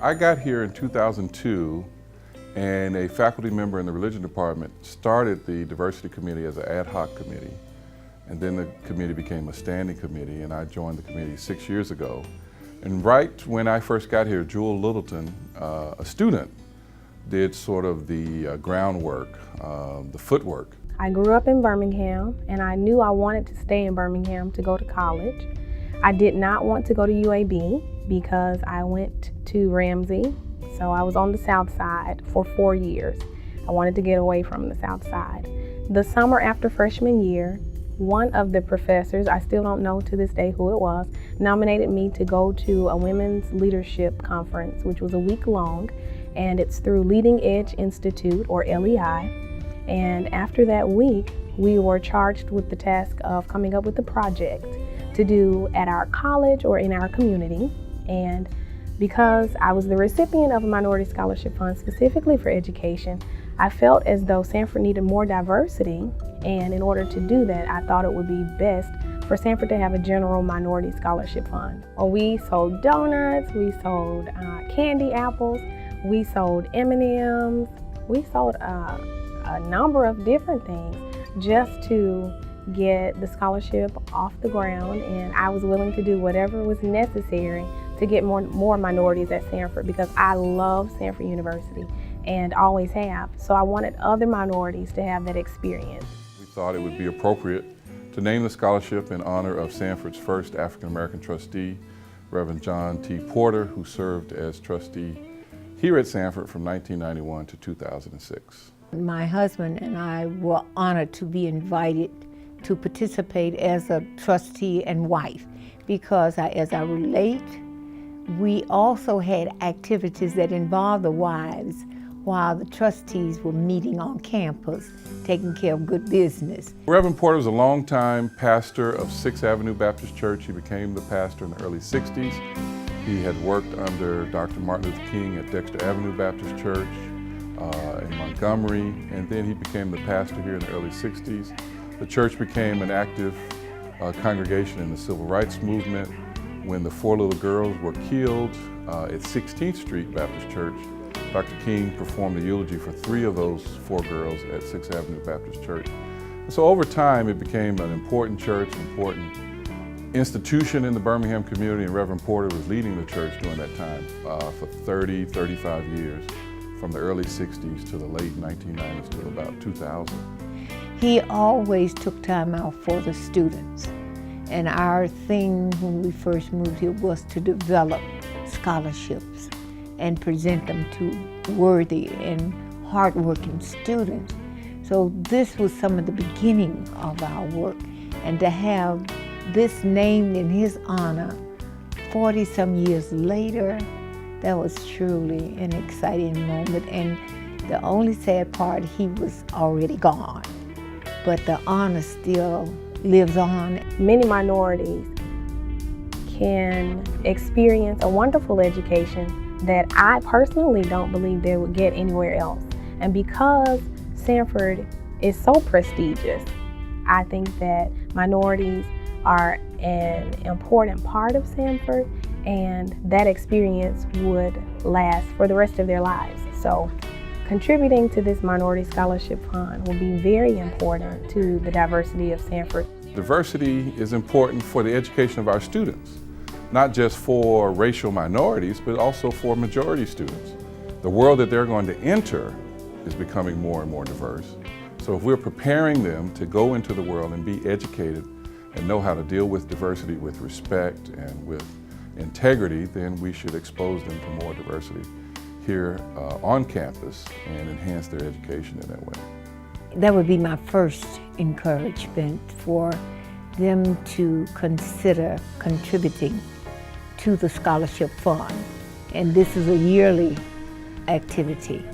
I got here in 2002, and a faculty member in the religion department started the diversity committee as an ad hoc committee. And then the committee became a standing committee, and I joined the committee 6 years ago. And right when I first got here, Jewel Littleton, a student, did sort of the groundwork, the footwork. I grew up in Birmingham, and I knew I wanted to stay in Birmingham to go to college. I did not want to go to UAB because I went to Ramsey, so I was on the South Side for 4 years. I wanted to get away from the South Side. The summer after freshman year, one of the professors, I still don't know to this day who it was, nominated me to go to a women's leadership conference, which was a week long, and it's through Leading Edge Institute, or LEI. And after that week, we were charged with the task of coming up with a project to do at our college or in our community. And because I was the recipient of a minority scholarship fund specifically for education, I felt as though Sanford needed more diversity, and in order to do that, I thought it would be best for Sanford to have a general minority scholarship fund. Well, we sold donuts, we sold candy apples, we sold M&Ms, we sold a number of different things just to get the scholarship off the ground, and I was willing to do whatever was necessary to get more minorities at Sanford because I love Sanford University and always have. So I wanted other minorities to have that experience. We thought it would be appropriate to name the scholarship in honor of Sanford's first African-American trustee, Reverend John T. Porter, who served as trustee here at Sanford from 1991 to 2006. My husband and I were honored to be invited to participate as a trustee and wife because as I relate, we also had activities that involved the wives while the trustees were meeting on campus, taking care of good business. Reverend Porter was a longtime pastor of 6th Avenue Baptist Church. He became the pastor in the early 60s. He had worked under Dr. Martin Luther King at Dexter Avenue Baptist Church in Montgomery, and then he became the pastor here in the early 60s. The church became an active congregation in the civil rights movement. When the 4 little girls were killed at 16th Street Baptist Church, Dr. King performed a eulogy for 3 of those 4 girls at 6th Avenue Baptist Church. And so over time, it became an important church, an important institution in the Birmingham community, and Reverend Porter was leading the church during that time for 30, 35 years, from the early 60s to the late 1990s to about 2000. He always took time out for the students. And our thing when we first moved here was to develop scholarships and present them to worthy and hardworking students. So this was some of the beginning of our work. And to have this named in his honor 40-some years later, that was truly an exciting moment. And the only sad part, he was already gone. But the honor still lives on. Many minorities can experience a wonderful education that I personally don't believe they would get anywhere else. And because Sanford is so prestigious, I think that minorities are an important part of Sanford, and that experience would last for the rest of their lives. So contributing to this Minority Scholarship Fund will be very important to the diversity of Sanford. Diversity is important for the education of our students, not just for racial minorities, but also for majority students. The world that they're going to enter is becoming more and more diverse. So if we're preparing them to go into the world and be educated and know how to deal with diversity with respect and with integrity, then we should expose them to more diversity here on campus and enhance their education in that way. That would be my first encouragement, for them to consider contributing to the scholarship fund. And this is a yearly activity.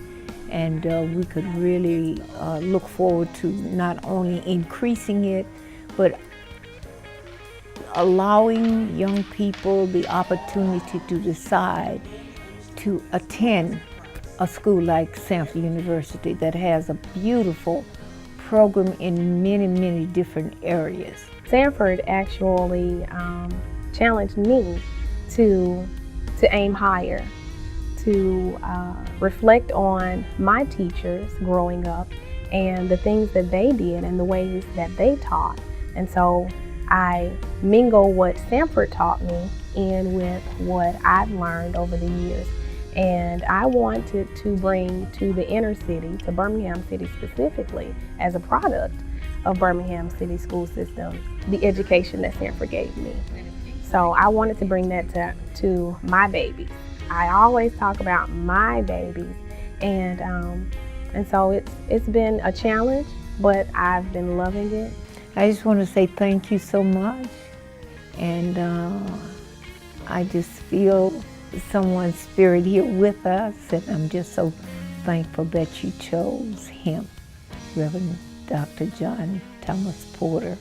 And we could really look forward to not only increasing it, but allowing young people the opportunity to decide to attend a school like Sanford University that has a beautiful program in many, many different areas. Sanford actually challenged me to aim higher, to reflect on my teachers growing up and the things that they did and the ways that they taught. And so I mingle what Sanford taught me in with what I've learned over the years. And I wanted to bring to the inner city, to Birmingham City specifically, as a product of Birmingham City school system, the education that Sanford gave me. So I wanted to bring that to my babies. I always talk about my babies, and so it's been a challenge, but I've been loving it. I just want to say thank you so much, and I just feel someone's spirit here with us, and I'm just so thankful that you chose him, Reverend Dr. John Thomas Porter.